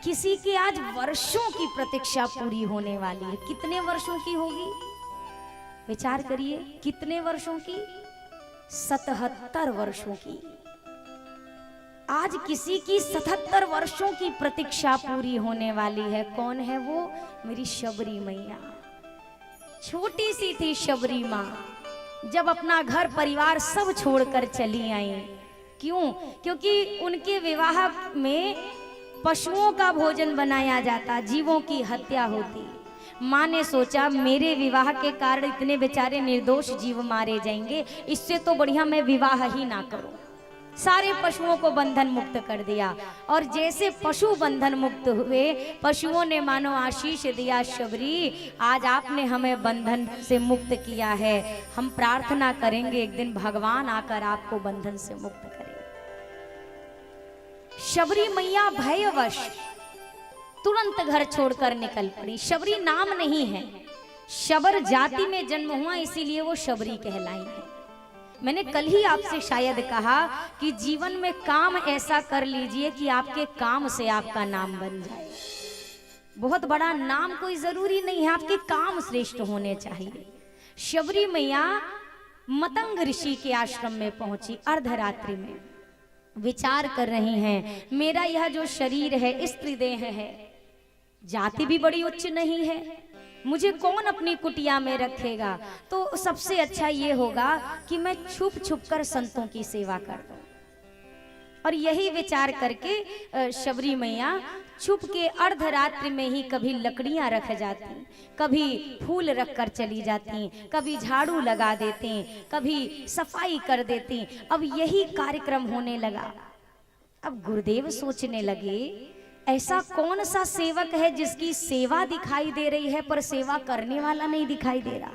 किसी की आज वर्षों की प्रतीक्षा पूरी होने वाली है। कितने वर्षों की होगी, विचार करिए, कितने वर्षों की? 77 वर्षों की। आज किसी की 77 वर्षों की प्रतीक्षा पूरी होने वाली है। कौन है वो? मेरी शबरी मैया। छोटी सी थी शबरी माँ, जब अपना घर परिवार सब छोड़कर चली आई। क्यों? क्योंकि उनके विवाह में पशुओं का भोजन बनाया जाता, जीवों की हत्या होती। माँ ने सोचा मेरे विवाह के कारण इतने बेचारे निर्दोष जीव मारे जाएंगे, इससे तो बढ़िया मैं विवाह ही ना करूं। सारे पशुओं को बंधन मुक्त कर दिया। और जैसे पशु बंधन मुक्त हुए, पशुओं ने मानो आशीष दिया, शबरी आज आपने हमें बंधन से मुक्त किया है, हम प्रार्थना करेंगे एक दिन भगवान आकर आपको बंधन से मुक्त करें। शबरी मैया भयवश तुरंत घर छोड़कर निकल पड़ी। शबरी नाम नहीं है, शबर जाति में जन्म हुआ, इसीलिए वो शबरी कहलाई है। मैंने कल ही आपसे शायद कहा कि जीवन में काम ऐसा कर लीजिए कि आपके काम से आपका नाम बन जाए। बहुत बड़ा नाम कोई जरूरी नहीं है, आपके काम श्रेष्ठ होने चाहिए। शबरी मैया मतंग ऋषि के आश्रम में पहुंची अर्धरात्रि में। विचार कर रही हैं, मेरा यह जो शरीर है, स्त्री देह है, जाति भी बड़ी उच्च नहीं है, मुझे कौन अपनी कुटिया में रखेगा। तो सबसे अच्छा ये होगा कि मैं छुप छुप कर संतों की सेवा कर दूं। और यही विचार करके शबरी मैया छुप के अर्धरात्रि में ही कभी लकड़ियां रख जाती, कभी फूल रख कर चली जाती, कभी झाड़ू लगा देती, कभी सफाई कर देती। अब यही कार्यक्रम होने लगा। अब गुरुदेव सोचने लगे, ऐसा कौन सा सेवक है जिसकी सेवा दिखाई दे रही है पर सेवा करने वाला नहीं दिखाई दे रहा।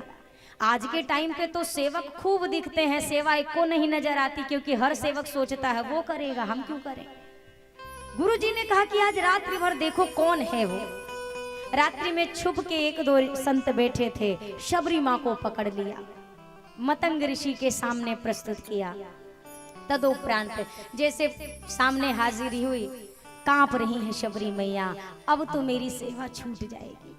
आज के टाइम पे तो सेवक खूब दिखते हैं, सेवा एक को नहीं नजर आती, क्योंकि हर सेवक सोचता है वो करेगा, हम क्यों करें। गुरुजी ने कहा कि आज रात्रि भर देखो कौन है वो। रात्रि में छुप के एक दो संत बैठे थे, शबरी माँ को पकड़ लिया, मतंग ऋषि के सामने प्रस्तुत किया। तदुपरांत जैसे सामने हाजिरी हुई, कांप रही है शबरी मैया, अब तो मेरी सेवा छूट जाएगी।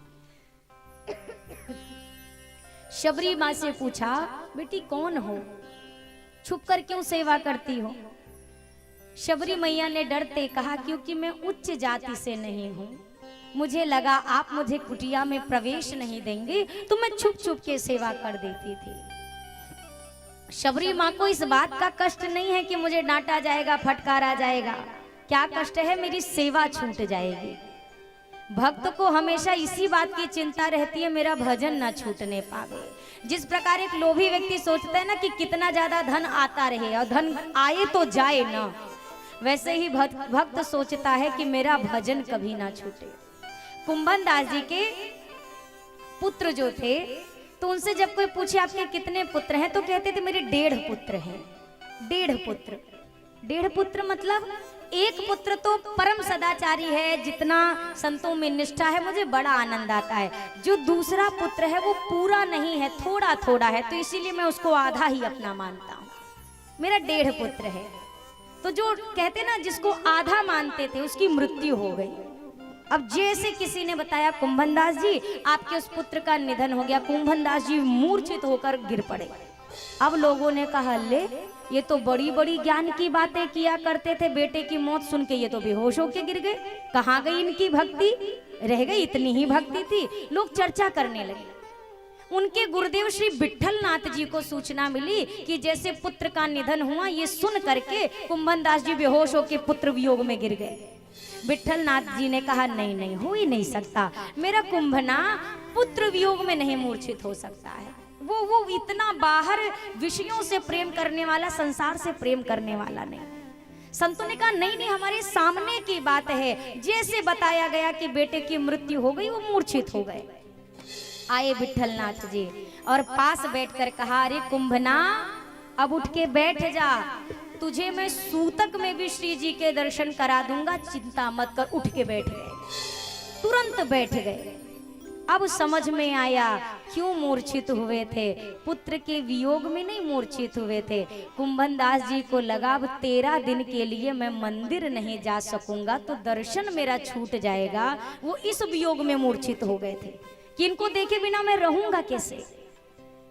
शबरी माँ से पूछा, बेटी कौन हो, छुप कर क्यों सेवा करती हो? शबरी मैया ने डरते कहा, क्योंकि मैं उच्च जाति से नहीं हूँ, मुझे लगा आप मुझे कुटिया में प्रवेश नहीं देंगे, तो मैं छुप छुप के सेवा कर देती थी। शबरी माँ को इस बात का कष्ट नहीं है कि मुझे डांटा जाएगा, फटकारा जाएगा। क्या कष्ट है, मेरी सेवा छूट जाएगी। भक्त को हमेशा इसी बात की चिंता रहती है, मेरा भजन ना छूटने पावे। जिस प्रकार एक लोभी व्यक्ति सोचता है ना कि कितना ज्यादा धन आता रहे और धन आए तो जाए ना, वैसे ही भक्त सोचता है कि मेरा भजन कभी ना छूटे। कुंभन दास जी के पुत्र जो थे, तो उनसे जब कोई पूछे आपके कितने पुत्र हैं, तो कहते थे मेरे 1.5 पुत्र हैं। 1.5 पुत्र, 1.5 पुत्र मतलब एक पुत्र तो परम सदाचारी है, जितना संतों में निष्ठा है मुझे बड़ा आनंद आता है। जो दूसरा पुत्र है वो पूरा नहीं है, थोड़ा थोड़ा है, तो इसीलिए मैं उसको आधा ही अपना मानता हूँ। मेरा 1.5 पुत्र है। तो जो कहते ना जिसको आधा मानते थे उसकी मृत्यु हो गई। अब जैसे किसी ने बताया कुंभन दास जी आपके उस पुत्र का निधन हो गया, कुंभन दास जी मूर्छित होकर गिर पड़े। अब लोगों ने कहा, ले ये तो बड़ी बड़ी ज्ञान की बातें किया करते थे, बेटे की मौत सुन के ये तो बेहोश होके गिर गए, कहाँ गई इनकी भक्ति, रह गई इतनी ही भक्ति थी। लोग चर्चा करने लगे। उनके गुरुदेव श्री विठल नाथ जी को सूचना मिली कि जैसे पुत्र का निधन हुआ, ये सुन करके कुंभन दास जी बेहोश होके पुत्र वियोग में गिर गए। विठल नाथ जी ने कहा, नहीं नहीं, हो ही नहीं सकता, मेरा कुंभना पुत्र वियोग में नहीं मूर्छित हो सकता है। वो इतना बाहर विषयों से प्रेम करने वाला, संसार से प्रेम करने वाला नहीं। संतों ने कहा, नहीं नहीं, हमारे सामने की बात है, जैसे बताया गया कि बेटे की मृत्यु हो गई, वो मूर्छित हो गए। आए विठलनाथ जी और पास बैठकर कहा, अरे कुंभना अब उठ के बैठ जा, तुझे मैं सूतक में भी श्री जी के दर्शन करा दूंगा, चिंता मत कर। उठ के बैठ गए, तुरंत बैठ गए। अब समझ में आया क्यों मूर्छित हुए थे। पुत्र के वियोग में नहीं मूर्छित हुए थे। कुंभन दास जी को लगा अब 13 दिन के लिए मैं मंदिर नहीं जा सकूंगा तो दर्शन मेरा छूट जाएगा। वो इस वियोग में मूर्छित हो गए थे कि इनको देखे बिना मैं रहूंगा कैसे।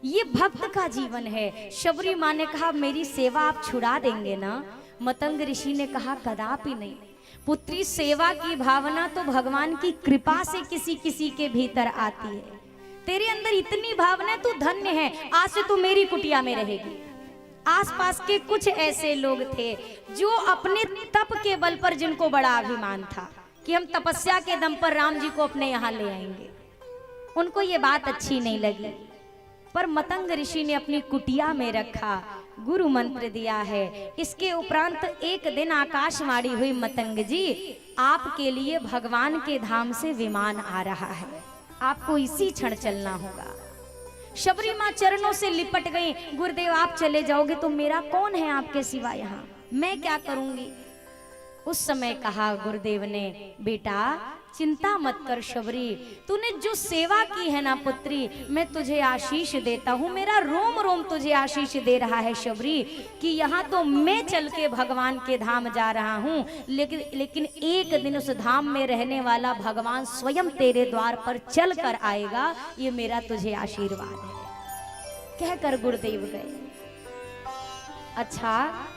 ये भक्त का जीवन है। शबरी माँ ने कहा मेरी सेवा आप छुड़ा देंगे ना। मतंग ऋषि ने कहा कदापि नहीं। पुत्री, सेवा की भावना तो भगवान की कृपा से किसी किसी के भीतर आती है। तेरे अंदर इतनी भावना, तू धन्य है, आज से तू मेरी कुटिया में रहेगी। आसपास के कुछ ऐसे लोग थे जो अपने तप के बल पर, जिनको बड़ा अभिमान था कि हम तपस्या के दम पर राम जी को अपने यहाँ ले आएंगे, उनको ये बात अच्छी नहीं लगी। पर मतंग ऋषि ने अपनी कुटिया में रखा, गुरु मंत्र दिया है। इसके उपरांत एक दिन आकाशवाणी हुई, मतंग जी आपके लिए भगवान के धाम से विमान आ रहा है, आपको इसी क्षण चलना होगा। शबरी माँ चरणों से लिपट गई, गुरुदेव आप चले जाओगे तो मेरा कौन है आपके सिवा, यहाँ मैं क्या करूंगी। उस समय कहा गुरुदेव ने, बेटा चिंता मत कर शबरी, तूने जो सेवा की है ना पुत्री, मैं तुझे आशीष देता हूँ। मेरा रोम रोम तुझे आशीष दे रहा है शबरी कि यहाँ तो मैं चल के भगवान के धाम जा रहा हूँ, लेकिन एक दिन उस धाम में रहने वाला भगवान स्वयं तेरे द्वार पर चल कर आएगा, ये मेरा तुझे आशीर्वाद है। कहकर गुरुदेव गए। अच्छा,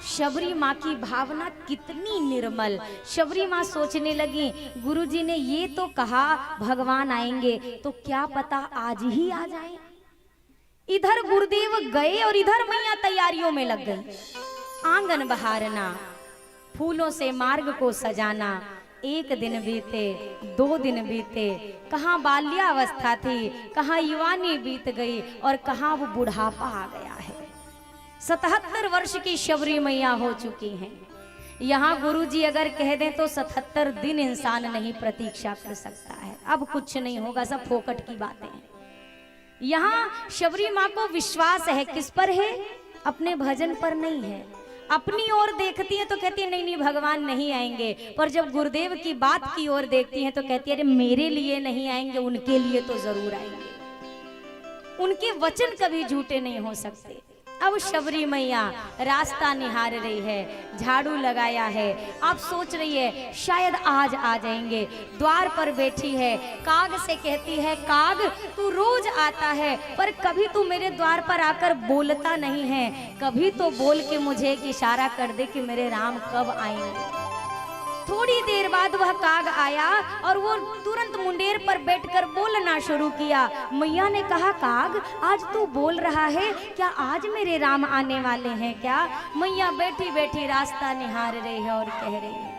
शबरी माँ की भावना कितनी निर्मल। शबरी माँ सोचने लगी, गुरुजी ने ये तो कहा भगवान आएंगे, तो क्या पता आज ही आ जाए। इधर गुरुदेव गए और इधर मैया तैयारियों में लग गई। आंगन बहारना, फूलों से मार्ग को सजाना। 1 दिन बीते, 2 दिन बीते, कहाँ बाल्यावस्था थी, कहाँ युवानी बीत गई और कहाँ वो बुढ़ापा आ गया है। 77 वर्ष की शबरी मैया हो चुकी हैं। यहाँ गुरुजी अगर कह दें तो 77 दिन इंसान नहीं प्रतीक्षा कर सकता है। अब कुछ नहीं होगा, सब फोकट की बातें हैं। यहाँ शबरी माँ को विश्वास है, किस पर है? अपने भजन पर नहीं है। अपनी ओर देखती है तो कहती है नहीं नहीं भगवान नहीं आएंगे, पर जब गुरुदेव की बात की ओर देखती है तो कहती है अरे मेरे लिए नहीं आएंगे, उनके लिए तो जरूर आएंगे। उनके वचन कभी झूठे नहीं हो सकते। अब शबरी मैया रास्ता निहार रही है, झाड़ू लगाया है, अब सोच रही है शायद आज आ जाएंगे। द्वार पर बैठी है, काग से कहती है काग तू रोज आता है पर कभी तू मेरे द्वार पर आकर बोलता नहीं है, कभी तो बोल के मुझे एक इशारा कर दे कि मेरे राम कब आएंगे। थोड़ी देर बाद वह काग आया और वो तुरंत मुंडेर पर बैठकर बोलना शुरू किया। मैया ने कहा काग आज तू बोल रहा है, क्या आज मेरे राम आने वाले हैं क्या? मैया बैठी बैठी रास्ता निहार रही है और कह रही है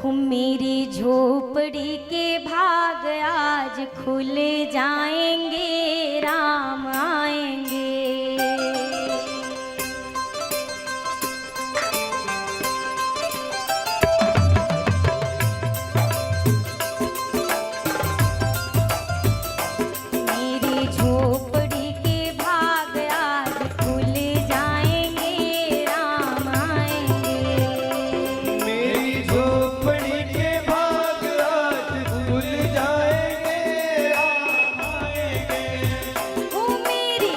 मेरी झोपड़ी के भाग आज खुल जाएंगे, राम आएंगे। मेरी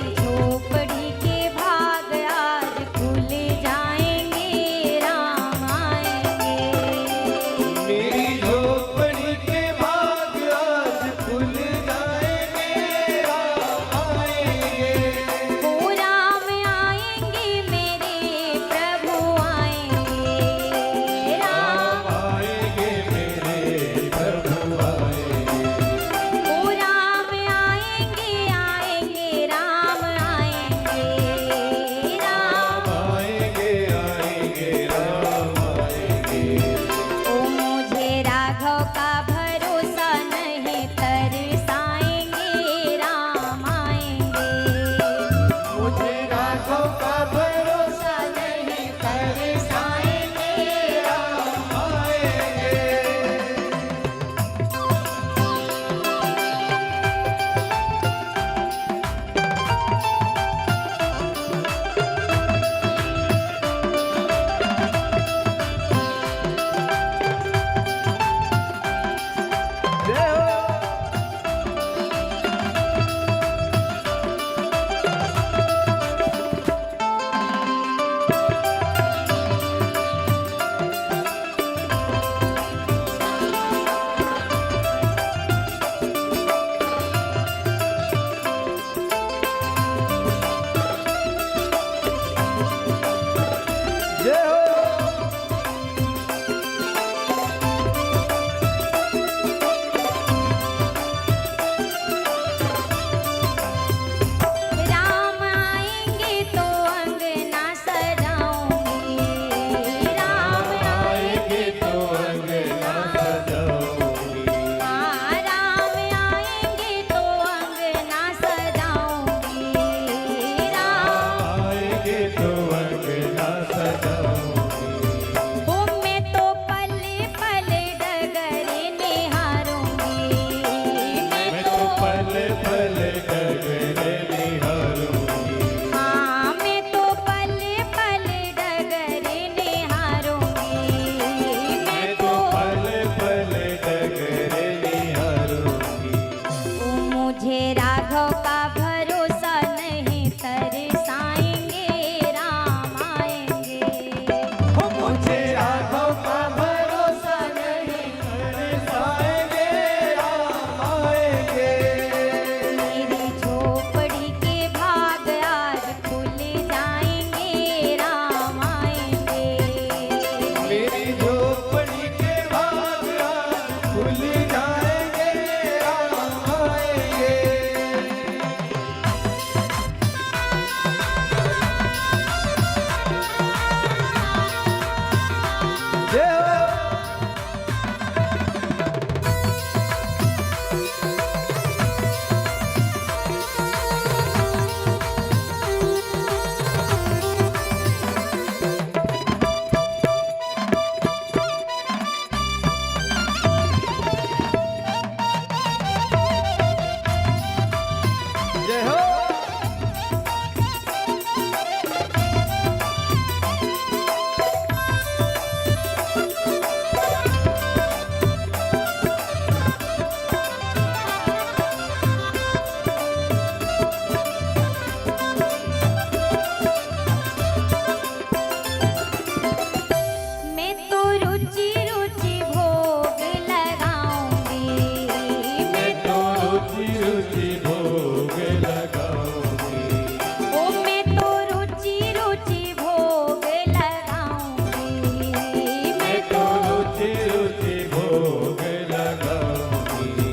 भोग लगाऊंगी।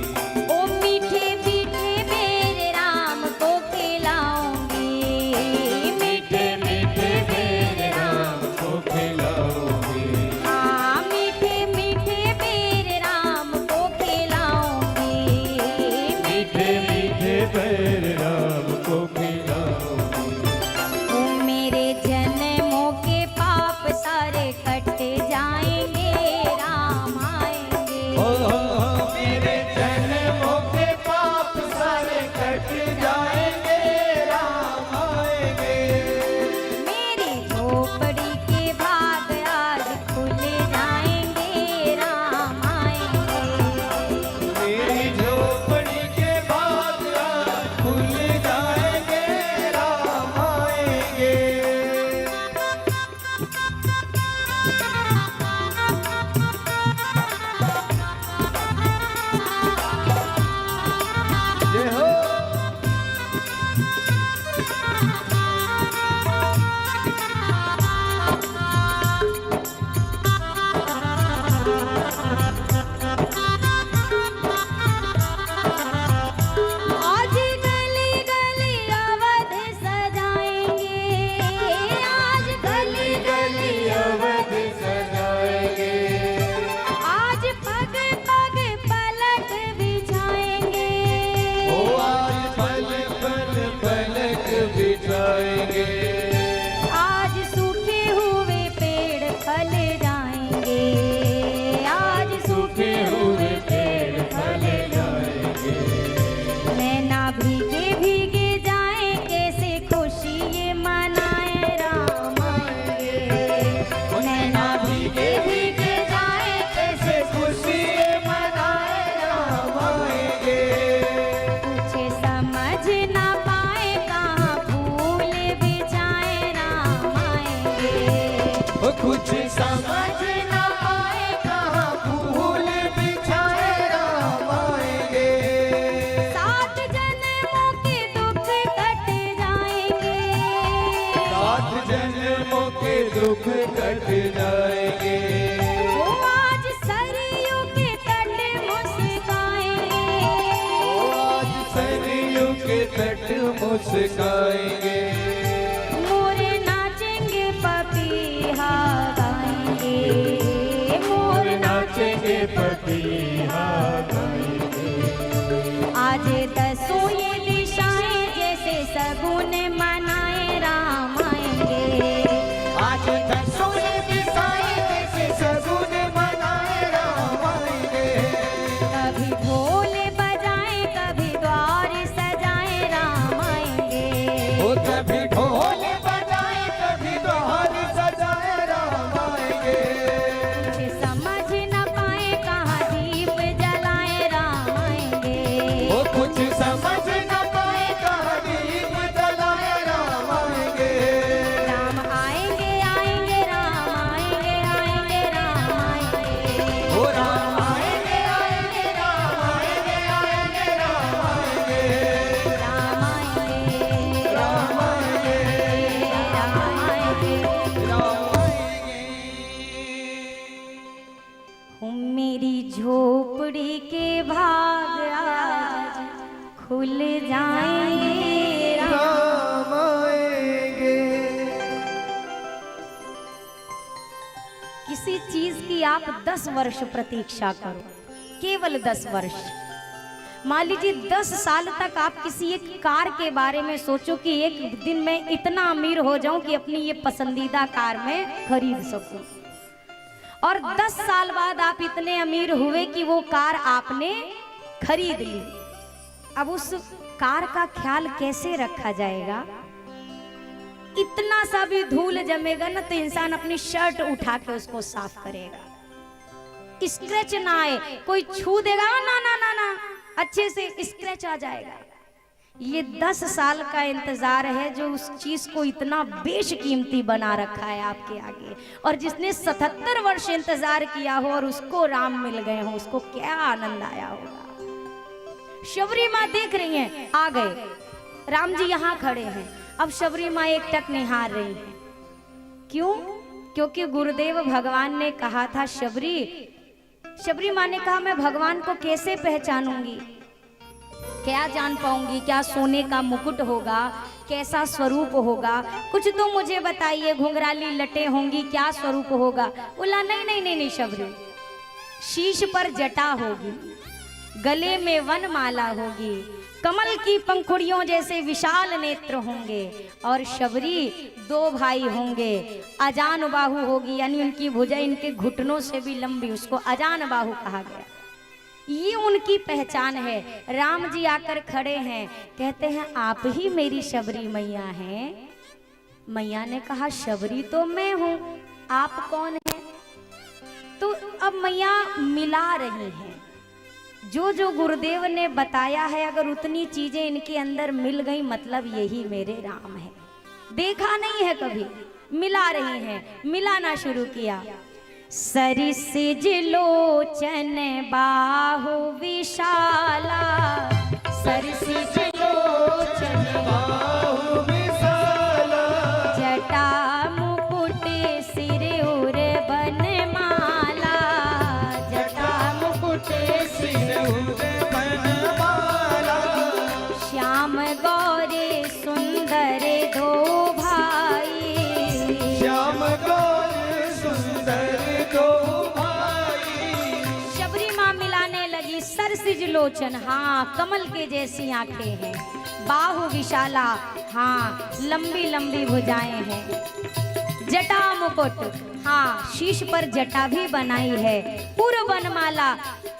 ओ मीठे मीठे मेरे राम को खिलाऊंगी, मीठे मीठे मेरे राम को खिलाऊंगी। हाँ मीठे मीठे मेरे राम को खिलाऊंगी, मीठे मीठे मेरे राम को खिलाऊंगी। ओ मेरे जन्मों के पाप सारे कट जाएंगे, राम आएंगे। मेरे जन्मों के पाप सारे कट जाएंगे, राम आएंगे। मेरी झोपड़ी के भाग आज खुल जाएंगे, राम आएंगे। मेरी झोपड़ी के भाग आज खुल जाएंगे, राम आएंगे। जय हो। आज गली गली अवध सजाएंगे, आज गली गली अवध सजाएंगे। आज पग पग पलक बिछाएंगे, ओ आज पल पल पलक बिछाएंगे। आज सूखे हुए पेड़ फल जाएंगे, आज सूखे हुए पेड़ फल जाएंगे। नैना भीगे भीगे जाए, कैसे खुशी ये मनाए, राम आएंगे। नैना भीगे भीगे जाए, कैसे खुशी मनाए, राम आएंगे। कुछ समझ ना पाए, कहाँ फूल बिछाए, राम आएंगे। ओ कुछ समझ ना पाए, कहाँ फूल बिछाए, राम आएंगे। सात जन्मों के दुख कट जाएंगे, सात जन्मों के दुख कट जाएंगे। वो आज सरयू के तट मुस्काएंगे, ओ आज सरयू के तट मुस्काएंगे। मोर नाचेंगे पपीहा गाएंगे, मोर नाचेंगे पपीहा गाएंगे। आज दसों ये दिशाएं जैसे सगुन मनाए, राम आएंगे। आज दसों दिशाएं जैसे सगुन मनाए, राम आएंगे। कभी ढोल बजाए, कभी द्वार सजाए, राम आएंगे। ओ कभी ढोल बजाए, कभी द्वार सजाए, राम आएंगे। कुछ समझ न पाए, कहाँ दीप जलाए, राम आएंगे। ओ कुछ समझ न पाए, कहाँ दीप जलाए, राम आएंगे। राम आएंगे आएंगे, राम आएंगे आएंगे, राम आएंगे। ओ राम आएंगे आएंगे, राम आएंगे आएंगे, राम आएंगे। राम आएंगे, राम आएंगे, राम आएंगे। राम आएंगे। मेरी झोपड़ी के भाग आज खुल जाएंगे, राम आएंगे। किसी चीज की आप 10 वर्ष प्रतीक्षा करो, केवल 10 वर्ष। मान लीजिए 10 साल तक आप किसी एक कार के बारे में सोचो कि एक दिन मैं इतना अमीर हो जाऊं कि अपनी ये पसंदीदा कार में खरीद सकूं, और 10 साल बाद आप इतने अमीर हुए कि वो कार आपने खरीद ली। अब उस कार का ख्याल कैसे रखा जाएगा? इतना सा भी धूल जमेगा ना तो इंसान अपनी शर्ट उठा के उसको साफ करेगा, स्क्रैच ना आए, कोई छू देगा ना ना ना ना अच्छे से स्क्रैच आ जाएगा। ये 10 साल का इंतजार है जो उस चीज को इतना बेशकीमती बना रखा है आपके आगे, और जिसने 77 वर्ष इंतजार किया हो और उसको राम मिल गए हो, उसको क्या आनंद आया होगा। शबरी माँ देख रही हैं, आ गए राम जी यहाँ खड़े हैं। अब शबरी माँ एकटक निहार रही हैं। क्यों? क्योंकि गुरुदेव भगवान ने कहा था, शबरी शबरी माँ ने कहा मैं भगवान को कैसे पहचानूंगी, क्या जान पाऊंगी, क्या सोने का मुकुट होगा, कैसा स्वरूप होगा, कुछ तो मुझे बताइए, घुंघराली लटे होंगी, क्या स्वरूप होगा। बोला नहीं नहीं नहीं नहीं शबरी, शीश पर जटा होगी, गले में वनमाला होगी, कमल की पंखुड़ियों जैसे विशाल नेत्र होंगे, और शबरी 2 भाई होंगे, अजान बाहु होगी, यानी उनकी भुजा इनके घुटनों से भी लंबी, उसको अजान बाहु कहा गया। ये उनकी पहचान है। राम जी आकर खड़े हैं, कहते हैं आप ही मेरी शबरी मैया हैं। मैया ने कहा शबरी तो मैं हूं, आप कौन हैं? तो अब मैया मिला रही हैं, जो जो गुरुदेव ने बताया है, अगर उतनी चीजें इनके अंदर मिल गई, मतलब यही मेरे राम है। देखा नहीं है कभी, मिला रही हैं, मिलाना शुरू किया। सरिसिज लोचन बाहु विशाला, सरिसिज लोचन बाहु विशाला, जटा मुकुट सिर उर बनमाला, जटा मुकुट सिर उर बनमाला, श्याम गौरे सुंदर 2 भाई, श्याम गौर सुंदर 2 भाई। शबरी माँ मिलाने लगी। सरसिज लोचन, हाँ कमल के जैसी आंखें हैं, बाहु विशाला, हाँ लंबी लंबी भुजाएं हैं, जटा मुकुट, हाँ शीश पर जटा भी बनाई है, पूर्व वनमाला,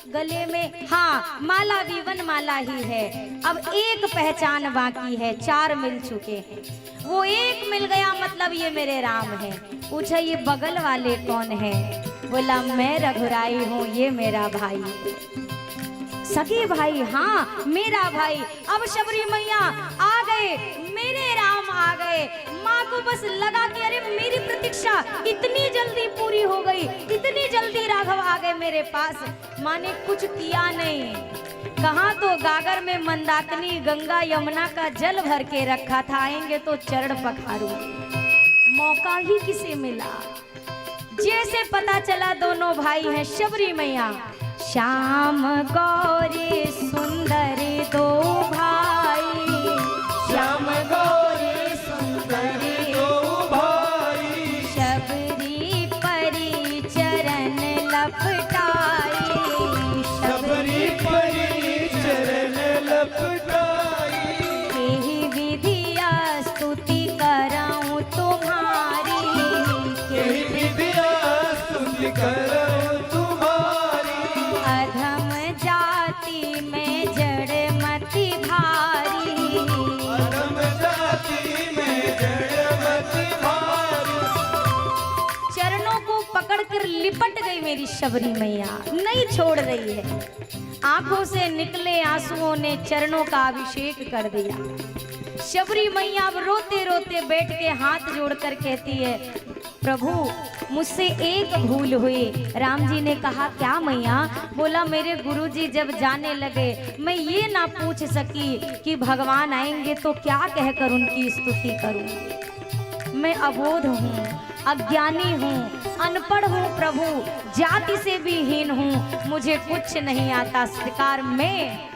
गले में हाँ माला भी वनमाला ही है। अब एक पहचान बाकी है, 4 मिल चुके हैं, वो एक मिल गया, मतलब ये मेरे राम है। पूछा ये बगल वाले कौन है? बोला मैं रघुराई हूँ, ये मेरा भाई, सगे भाई, हाँ मेरा भाई। अब शबरी मैया आ गए, मेरे राम आ गए। माँ को बस लगा कि अरे मेरी प्रतीक्षा इतनी जल्दी पूरी हो गई, इतनी जल्दी राघव आ गए मेरे पास। माँ ने कुछ किया नहीं, कहाँ तो गागर में मंदाकिनी गंगा यमुना का जल भर के रखा था, आएंगे तो चरण पखारू। मौका ही किसे मिला? जैसे पता चला दोनों भाई हैं, शबरी मैया, श्याम गौरी सुंदर 2 भाई, श्याम गौरी सुंदर 2 भाई, शबरी परी चरण लपटाई, शबरी परी चरण लपटाई, यही विधिया स्तुति कराऊं तुम्हारी, यही विद्या स्तुति करूं तुम्हारी, अधम जाति में जड़ मति भारी, अधम जाति में जड़ मति भारी। चरणों को पकड़कर लिपट गई मेरी शबरी मैया, नहीं छोड़ रही है। आंखों से निकले आंसुओं ने चरणों का अभिषेक कर दिया। शबरी मैया अब रोते रोते बैठ के हाथ जोड़कर कहती है प्रभु मुझसे एक भूल हुई। राम जी ने कहा क्या मैया? बोला मेरे गुरुजी जब जाने लगे मैं ये ना पूछ सकी कि भगवान आएंगे तो क्या कहकर उनकी स्तुति करूं। मैं अबोध हूँ, अज्ञानी हूँ, अनपढ़ हूँ प्रभु, जाति से भी हीन हूँ, मुझे कुछ नहीं आता। सरकार में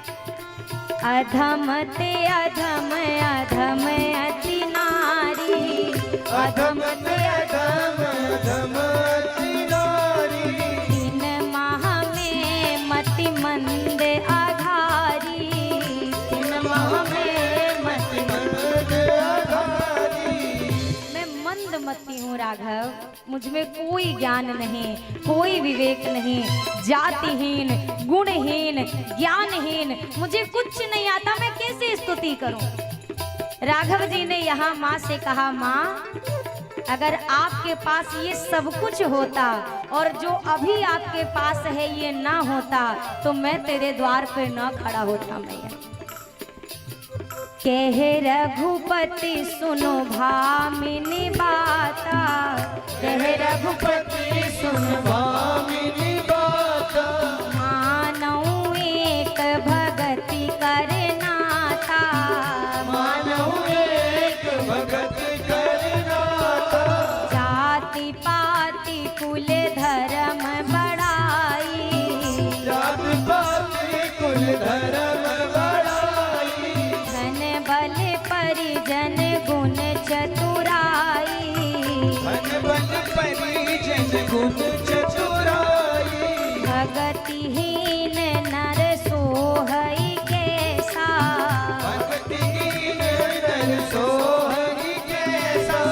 अधम ते अधम अधम अति नारी, अधम ते अधम अधम अति नारी, 3 माह में मति मंद आधारी, 3 माह में मति मंद आधारी। मैं मंदमती हूँ राघव, मुझ में कोई ज्ञान नहीं, कोई विवेक नहीं, जातिहीन, गुणहीन, ज्ञानहीन, मुझे कुछ नहीं आता, मैं कैसे स्तुति करूं। राघव जी ने यहाँ माँ से कहा माँ अगर आपके पास ये सब कुछ होता और जो अभी आपके पास है ये ना होता तो मैं तेरे द्वार पे ना खड़ा होता। मैया कह रघुपति सुनो भामिनी बाता, कह रघुपति सुन भामिनी बाता, मानऊ एक भगति करना था, मानऊ एक भगति करना था, जाति पाति कुल धर्म बढ़ाई, गुण चतुराई। भगतिहीन नर सोहई कैसा, भक्तिहीन नर सोहई कैसा।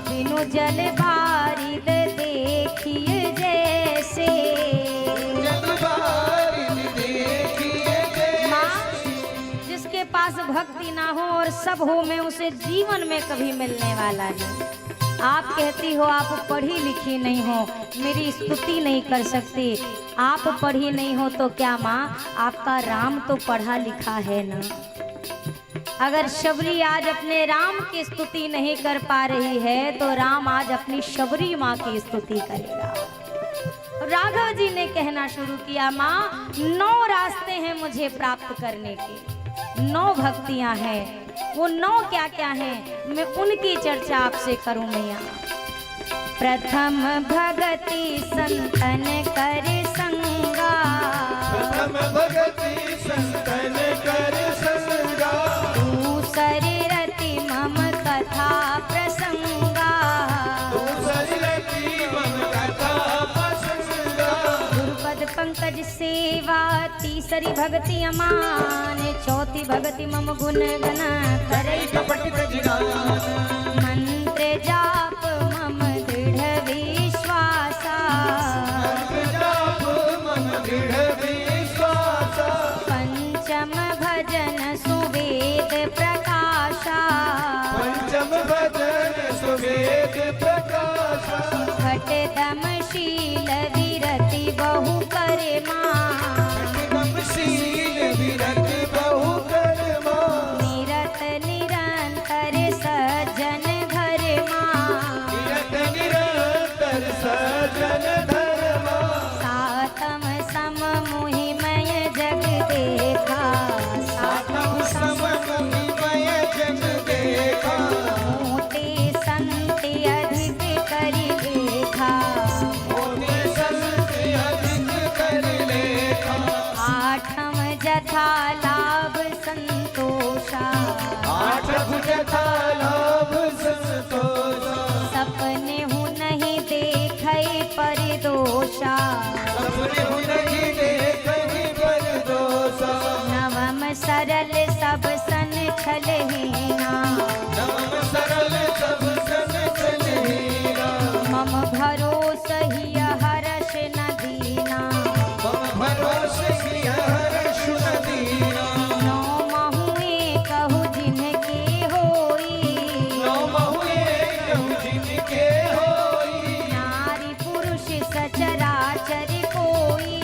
बिनु जल बारिद देखिए जैसे। जल बारिद देखिए जैसे। जिसके पास भक्ति ना हो और सब हो, मैं उसे जीवन में कभी मिलने वाला नहीं। आप कहती हो आप पढ़ी लिखी नहीं हो, मेरी स्तुति नहीं कर सकती। आप पढ़ी नहीं हो तो क्या माँ, आपका राम तो पढ़ा लिखा है ना। अगर शबरी आज अपने राम की स्तुति नहीं कर पा रही है तो राम आज अपनी शबरी माँ की स्तुति करेगा। राघव जी ने कहना शुरू किया, माँ 9 रास्ते हैं मुझे प्राप्त करने के, 9 भक्तियां हैं। वो 9 क्या क्या हैं, मैं उनकी चर्चा आपसे करूं मैया। प्रथम भगति संतन कर संगा, प्रथम भगति संतन कर संगा। दूसरी रति मम कथा प्रसंगा, दूसरी रति मम कथा प्रसंगा। गुरुपद पंकज सेवा, तीसरी भक्ति अमान, चौथी भक्ति मम गुण गना करई कपट तजगान। मंत्र जाप मम दृढ़ विश्वासा, जाप मम दृढ़ विश्वासा। पंचम भजन सुवेद प्रकाशा, पंचम भजन सुवेद प्रकाशा। घट दम शील विरति बहु करे मां, शील विरति बहु कर्मा। निरत निरंतर सज्जन घर मां, निरत निरंतर सज्जन धर्मा। सातम सम मुहिमय जग देखा, सातम सम मुहिमय जग देखा। मोटे संत अधिक करि देखा, मोटे संत अधिक कर लेखा। आठम जथा लाभ संतोषा, आठ जथा लाभ संतोषा। सपने हूँ नहीं देखै परिदोषा, सपने हूँ नहीं देखहि परदोषा। नवम सरल सब सन छलहीना, नवम सरल सब सन छलहीना। मम भरोस ही हर्ष न दीना, मम भरोस ही हर्ष न दीना। नौ महुए कहु जिनके होई, नौ महुए कहु जिनके होई। नारी पुरुष सचराचर कोई,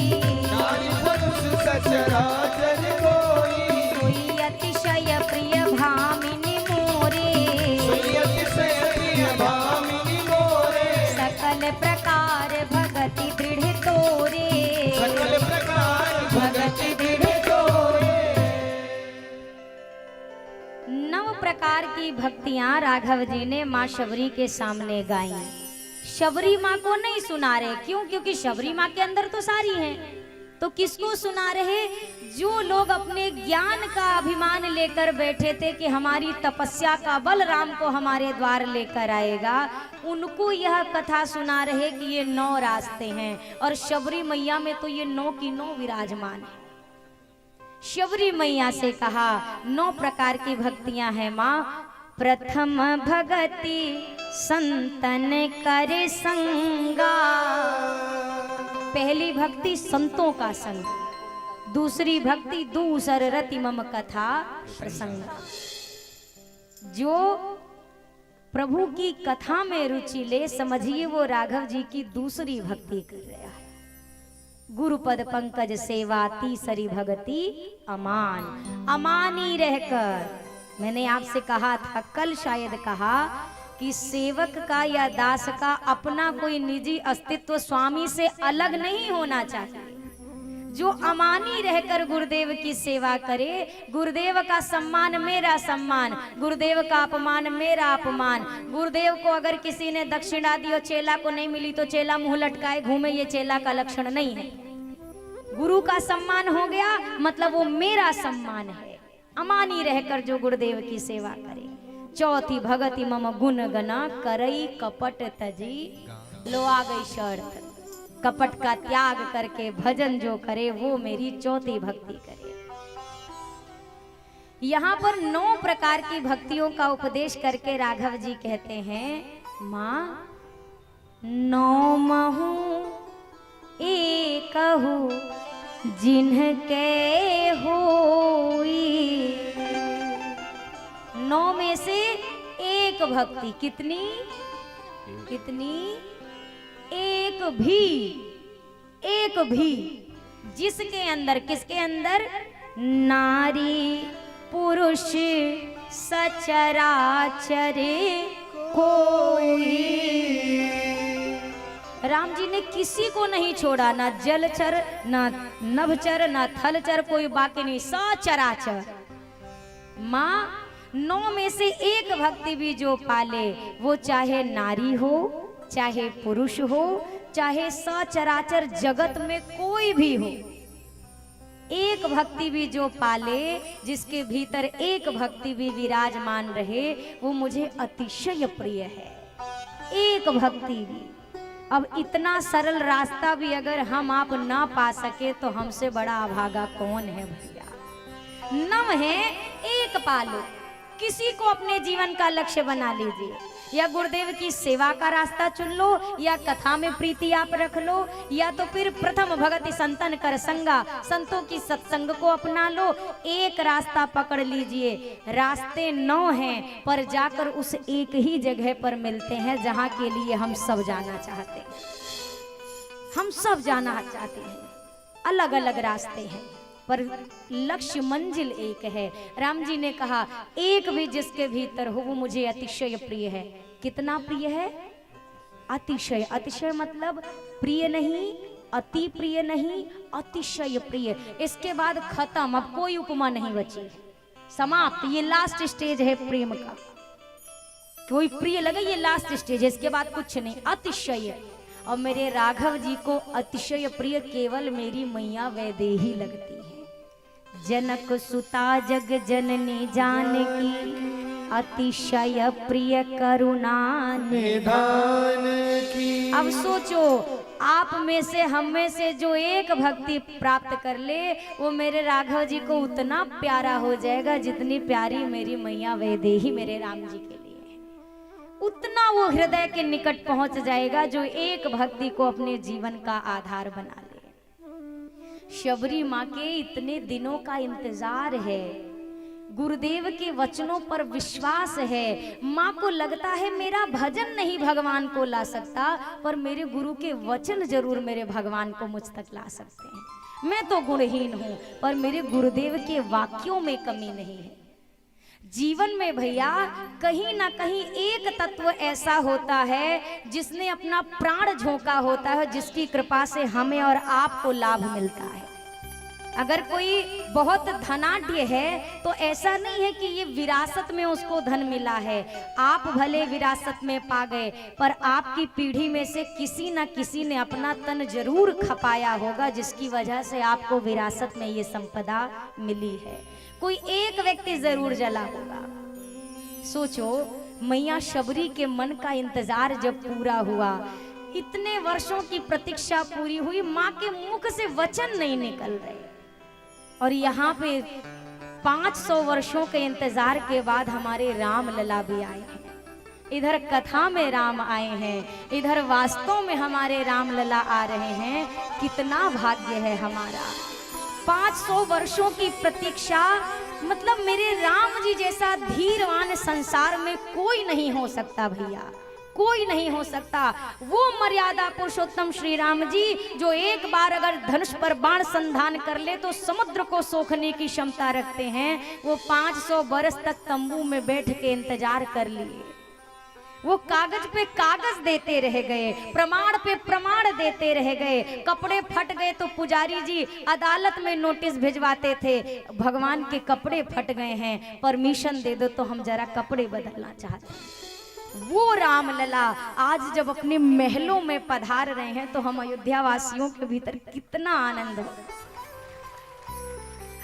नारी पुरुष सचराचर कोई। सोई अतिशय प्रिय भामिनी मोरे, सोई अतिशय प्रिय भामिनी मोरे। सकल प्रकार भगति दृढ़ तोरे, सकल प्रकार भगति दृढ़ तोरे। 9 प्रकार की भक्तियां राघव जी ने माँ शबरी के सामने गाई। शबरी माँ को नहीं सुना रहे, क्यों? क्योंकि शबरी माँ के अंदर तो सारी हैं। तो किसको सुना रहे? जो लोग अपने ज्ञान का अभिमान लेकर बैठे थे कि हमारी तपस्या का बल राम को हमारे द्वार लेकर आएगा, उनको यह कथा सुना रहे कि ये 9 रास्ते हैं। और शबरी मैया में तो ये 9 की 9 विराजमान है। शबरी मैया से कहा 9 प्रकार की भक्तियां हैं माँ। प्रथम भगति संतन कर संगा, पहली भक्ति संतों का संग, दूसरी भक्ति दूसर रति मम कथा प्रसंग। जो प्रभु की कथा में रुचि ले, समझिए वो राघव जी की दूसरी भक्ति कर रहा है। गुरुपद पंकज सेवा, तीसरी भक्ति अमान। अमानी रहकर, मैंने आपसे कहा था कल, शायद कहा कि सेवक का या दास का अपना कोई निजी अस्तित्व स्वामी से अलग नहीं होना चाहिए। जो अमानी रहकर गुरुदेव की सेवा करे, गुरुदेव का सम्मान मेरा सम्मान, गुरुदेव का अपमान मेरा अपमान। गुरुदेव को अगर किसी ने दक्षिणा दी और चेला को नहीं मिली तो चेला मुंह लटकाए घूमे, ये चेला का लक्षण नहीं है। गुरु का सम्मान हो गया मतलब वो मेरा सम्मान है। अमानी रहकर जो गुरुदेव की सेवा करे। चौथी भगति मम गुण गना, करई कपट तजी लो आ गई शर्त, कपट का त्याग करके भजन जो करे वो मेरी चौथी भक्ति करे। यहाँ पर 9 प्रकार की भक्तियों का उपदेश करके राघव जी कहते हैं, माँ 9 महू एकहु जिनके होई। 9 में से एक भक्ति, कितनी कितनी? एक भी जिसके अंदर, किसके अंदर? नारी पुरुष सचराचर कोई। राम जी ने किसी को नहीं छोड़ा, ना जलचर, ना नभचर, ना थलचर, कोई बाकी नहीं, सचराचर। माँ 9 में से एक भक्ति भी जो पाले, वो चाहे नारी हो, चाहे पुरुष हो, चाहे सचराचर जगत में कोई भी हो, एक भक्ति भी जो पाले, जिसके भीतर एक भक्ति भी विराजमान रहे, वो मुझे अतिशय प्रिय है। एक भक्ति भी। अब इतना सरल रास्ता भी अगर हम आप ना पा सके तो हमसे बड़ा अभागा कौन है भैया। 9 है, एक पालो। किसी को अपने जीवन का लक्ष्य बना लीजिए, या गुरुदेव की सेवा का रास्ता चुन लो, या कथा में प्रीति आप रख लो, या तो फिर प्रथम भगति संतन कर संगा, संतों की सत्संग को अपना लो। एक रास्ता पकड़ लीजिए। रास्ते 9 हैं, पर जाकर उस एक ही जगह पर मिलते हैं जहां के लिए हम सब जाना चाहते हैं। हम सब जाना चाहते हैं, अलग अलग रास्ते हैं, पर लक्ष्य मंजिल एक है। राम जी ने कहा, एक भी जिसके भीतर हो वो मुझे अतिशय प्रिय है। कितना प्रिय है? अतिशय। अतिशय मतलब प्रिय नहीं, अति प्रिय नहीं, अतिशय प्रिय। इसके बाद खत्म, अब कोई उपमा नहीं बची, समाप्त। ये लास्ट स्टेज है प्रेम का। कोई प्रिय लगे, ये लास्ट स्टेज है, इसके बाद कुछ नहीं, अतिशय। और मेरे राघव जी को अतिशय प्रिय केवल मेरी मैया वैदेही लगती है। जनक सुता जग जननी जानकी, अतिशय प्रिय करुणा निधान की। अब सोचो, आप में से, हम में से जो एक भक्ति प्राप्त कर ले, वो मेरे राघव जी को उतना प्यारा हो जाएगा जितनी प्यारी मेरी मैया वैदेही मेरे राम जी के लिए है। उतना वो हृदय के निकट पहुंच जाएगा जो एक भक्ति को अपने जीवन का आधार बना ले। शबरी माँ के इतने दिनों का इंतजार है, गुरुदेव के वचनों पर विश्वास है। माँ को लगता है मेरा भजन नहीं भगवान को ला सकता, पर मेरे गुरु के वचन जरूर मेरे भगवान को मुझ तक ला सकते हैं। मैं तो गुणहीन हूँ, पर मेरे गुरुदेव के वाक्यों में कमी नहीं है। जीवन में भैया कहीं ना कहीं एक तत्व ऐसा होता है जिसने अपना प्राण झोंका होता है, जिसकी कृपा से हमें और आपको लाभ मिलता है। अगर कोई बहुत धनाढ्य है तो ऐसा नहीं है कि ये विरासत में उसको धन मिला है। आप भले विरासत में पा गए, पर आपकी पीढ़ी में से किसी न किसी ने अपना तन जरूर खपाया होगा, जिसकी वजह से आपको विरासत में ये संपदा मिली है। कोई एक व्यक्ति जरूर जला होगा। सोचो, मैया शबरी के मन का इंतजार जब पूरा हुआ, इतने वर्षों की प्रतीक्षा पूरी हुई, माँ के मुख से वचन नहीं निकल रहे, और यहाँ पे 500 वर्षों के इंतजार के बाद हमारे राम लला भी आए हैं। इधर कथा में राम आए हैं, इधर वास्तव में हमारे राम लला आ रहे हैं। कितना भाग्य है हमारा। 500 वर्षों की प्रतीक्षा, मतलब मेरे राम जी जैसा धीरवान संसार में कोई नहीं हो सकता भैया, कोई नहीं हो सकता। वो मर्यादा पुरुषोत्तम श्री राम जी जो एक बार अगर धनुष पर बाण संधान कर ले तो समुद्र को सोखने की क्षमता रखते हैं, वो 500 बरस तक तंबू में बैठ के इंतजार कर लिए। वो कागज पे कागज देते रह गए, प्रमाण पे प्रमाण देते रह गए। कपड़े फट गए तो पुजारी जी अदालत में नोटिस भिजवाते थे, भगवान के कपड़े फट गए हैं, परमिशन दे दो तो हम जरा कपड़े बदलना चाहते हैं। वो राम लला आज जब अपने महलों में पधार रहे हैं तो हम अयोध्या वासियों के भीतर कितना आनंद हो।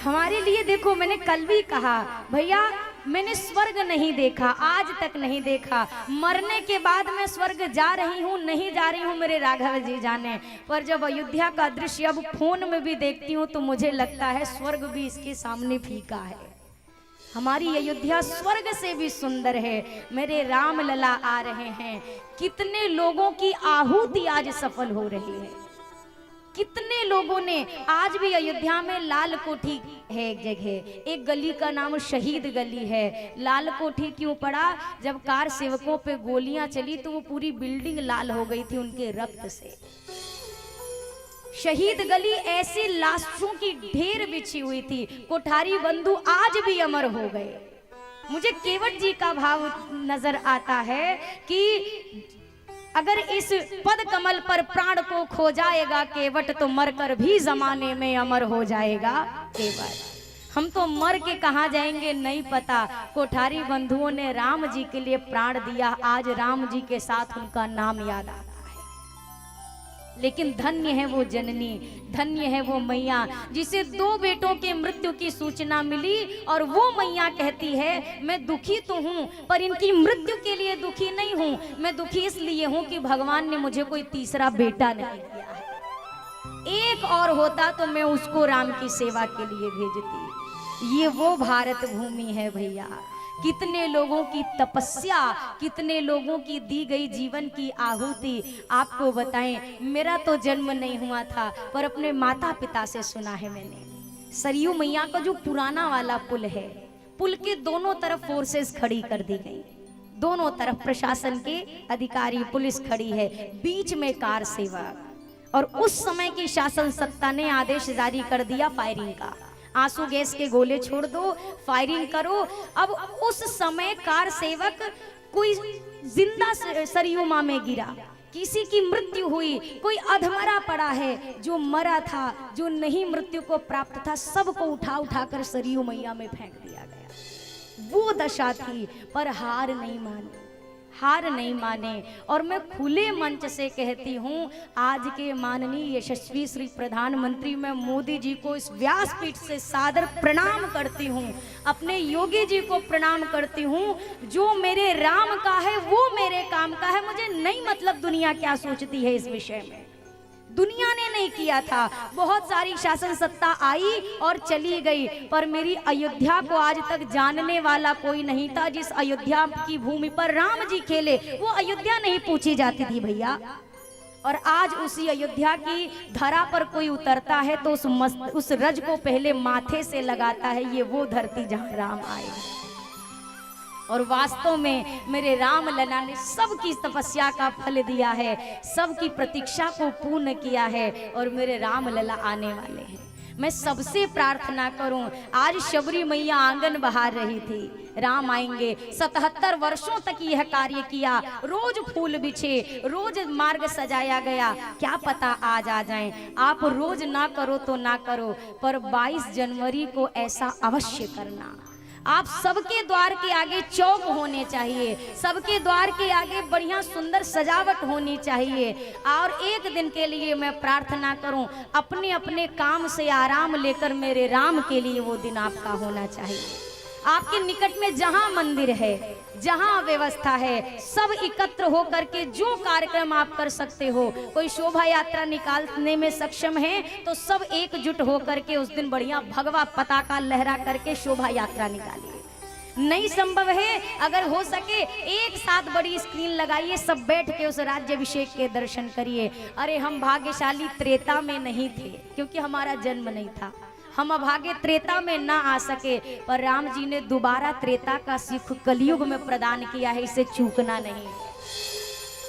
हमारे लिए देखो, मैंने कल भी कहा भैया, मैंने स्वर्ग नहीं देखा, आज तक नहीं देखा। मरने के बाद मैं स्वर्ग जा रही हूँ नहीं जा रही हूँ मेरे राघव जी जाने, पर जब अयोध्या का दृश्य अब फोन में भी देखती हूँ तो मुझे लगता है स्वर्ग भी इसके सामने फीका है। हमारी अयोध्या स्वर्ग से भी सुंदर है। मेरे राम लला आ रहे हैं। कितने लोगों की आहुति आज सफल हो रही है। कितने लोगों ने आज भी अयोध्या में लाल कोठी है एक जगह, एक गली का नाम शहीद गली है। लाल कोठी क्यों पड़ा? जब कार सेवकों पे गोलियां चली तो वो पूरी बिल्डिंग लाल हो गई थी उनके रक्त से। शहीद गली ऐसी लाशों की ढेर बिछी हुई थी। कोठारी बंधु आज भी अमर हो गए। मुझे केवट जी का भाव नजर आता है कि अगर इस पद कमल पर प्राण को खो जाएगा केवट तो मरकर भी जमाने में अमर हो जाएगा केवट। हम तो मर के कहाँ जाएंगे नहीं पता। कोठारी बंधुओं ने राम जी के लिए प्राण दिया। आज राम जी के साथ उनका नाम याद आता है। लेकिन धन्य है वो जननी, धन्य है वो मैया जिसे 2 बेटों के मृत्यु की सूचना मिली और वो मैया कहती है मैं दुखी तो हूँ पर इनकी मृत्यु के लिए दुखी नहीं हूँ। मैं दुखी इसलिए हूँ कि भगवान ने मुझे कोई तीसरा बेटा नहीं दिया है। एक और होता तो मैं उसको राम की सेवा के लिए भेजती। ये वो भारत भूमि है भैया। कितने लोगों की तपस्या, कितने लोगों की दी गई जीवन की आहुति। आपको बताएं, मेरा तो जन्म नहीं हुआ था पर अपने माता पिता से सुना है मैंने। सरयू मैया का जो पुराना वाला पुल है, पुल के दोनों तरफ फोर्सेस खड़ी कर दी गई। दोनों तरफ प्रशासन के अधिकारी, पुलिस खड़ी है, बीच में कार सेवक। और उस समय की शासन सत्ता ने आदेश जारी कर दिया फायरिंग का। आंसू गैस के गोले छोड़ दो, फायरिंग करो। अब उस समय कार सेवक कोई जिंदा सरयू मां में गिरा, किसी की मृत्यु हुई, कोई अधमरा पड़ा है। जो मरा था, जो नहीं मृत्यु को प्राप्त था, सबको उठा उठा कर सरयू मैया में फेंक दिया गया। वो दशा थी पर हार नहीं मानी, हार नहीं माने। और मैं खुले मंच से कहती हूँ, आज के माननीय यशस्वी श्री प्रधानमंत्री मैं मोदी जी को इस व्यासपीठ से सादर प्रणाम करती हूँ। अपने योगी जी को प्रणाम करती हूँ। जो मेरे राम का है वो मेरे काम का है। मुझे नहीं मतलब दुनिया क्या सोचती है इस विषय में। दुनिया ने नहीं किया था। बहुत सारी शासन सत्ता आई और चली गई, पर मेरी अयोध्या को आज तक जानने वाला कोई नहीं था। जिस अयोध्या की भूमि पर राम जी खेले वो अयोध्या नहीं पूछी जाती थी भैया। और आज उसी अयोध्या की धरा पर कोई उतरता है तो उस रज को पहले माथे से लगाता है। ये वो धरती जहां राम आए। और वास्तव में मेरे राम लला ने सबकी तपस्या का फल दिया है, सबकी प्रतीक्षा को पूर्ण किया है और मेरे राम लला आने वाले हैं। मैं सबसे प्रार्थना करूं, आज शबरी मैया आंगन बहार रही थी, राम आएंगे। 77 वर्षों तक यह कार्य किया, रोज फूल बिछे, रोज मार्ग सजाया गया। क्या पता आज आ जाएं। आप रोज ना करो तो ना करो, पर 22 जनवरी को ऐसा अवश्य करना। आप सबके द्वार के आगे चौक होने चाहिए, सबके द्वार के आगे बढ़िया सुंदर सजावट होनी चाहिए। और एक दिन के लिए मैं प्रार्थना करूं, अपने अपने काम से आराम लेकर मेरे राम के लिए वो दिन आपका होना चाहिए। आपके निकट में जहां मंदिर है, जहां व्यवस्था है, सब एकत्र हो करके जो कार्यक्रम आप कर सकते हो। कोई शोभा यात्रा निकालने में सक्षम है तो सब एकजुट हो करके उस दिन बढ़िया भगवा पताका लहरा करके शोभा यात्रा निकालिए। नहीं संभव है, अगर हो सके एक साथ बड़ी स्क्रीन लगाइए, सब बैठ के उस राज्याभिषेक के दर्शन करिए। अरे हम भाग्यशाली त्रेता में नहीं थे क्योंकि हमारा जन्म नहीं था, हम अभागे त्रेता में ना आ सके, पर राम जी ने दोबारा त्रेता का सुख कलयुग में प्रदान किया है, इसे चूकना नहीं।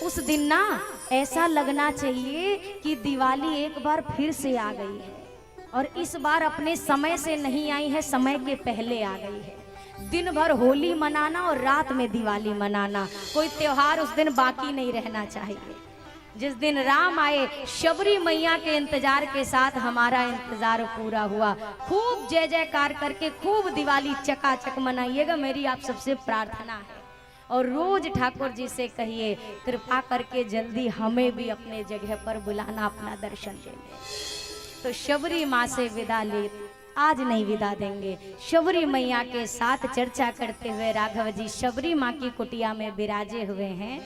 उस दिन ना ऐसा लगना चाहिए कि दिवाली एक बार फिर से आ गई है और इस बार अपने समय से नहीं आई है, समय के पहले आ गई है। दिन भर होली मनाना और रात में दिवाली मनाना, कोई त्योहार उस दिन बाकी नहीं रहना चाहिए। जिस दिन राम आए, शबरी मैया के इंतजार के साथ हमारा इंतजार पूरा हुआ। खूब जय जयकार करके खूब दिवाली चकाचक मनाइएगा, मेरी आप सबसे प्रार्थना है। और रोज ठाकुर जी से कहिए कृपा करके जल्दी हमें भी अपने जगह पर बुलाना, अपना दर्शन देने। तो शबरी माँ से विदा ले आज नहीं विदा देंगे। शबरी मैया के साथ चर्चा करते हुए राघव जी शबरी माँ की कुटिया में विराजे हुए हैं।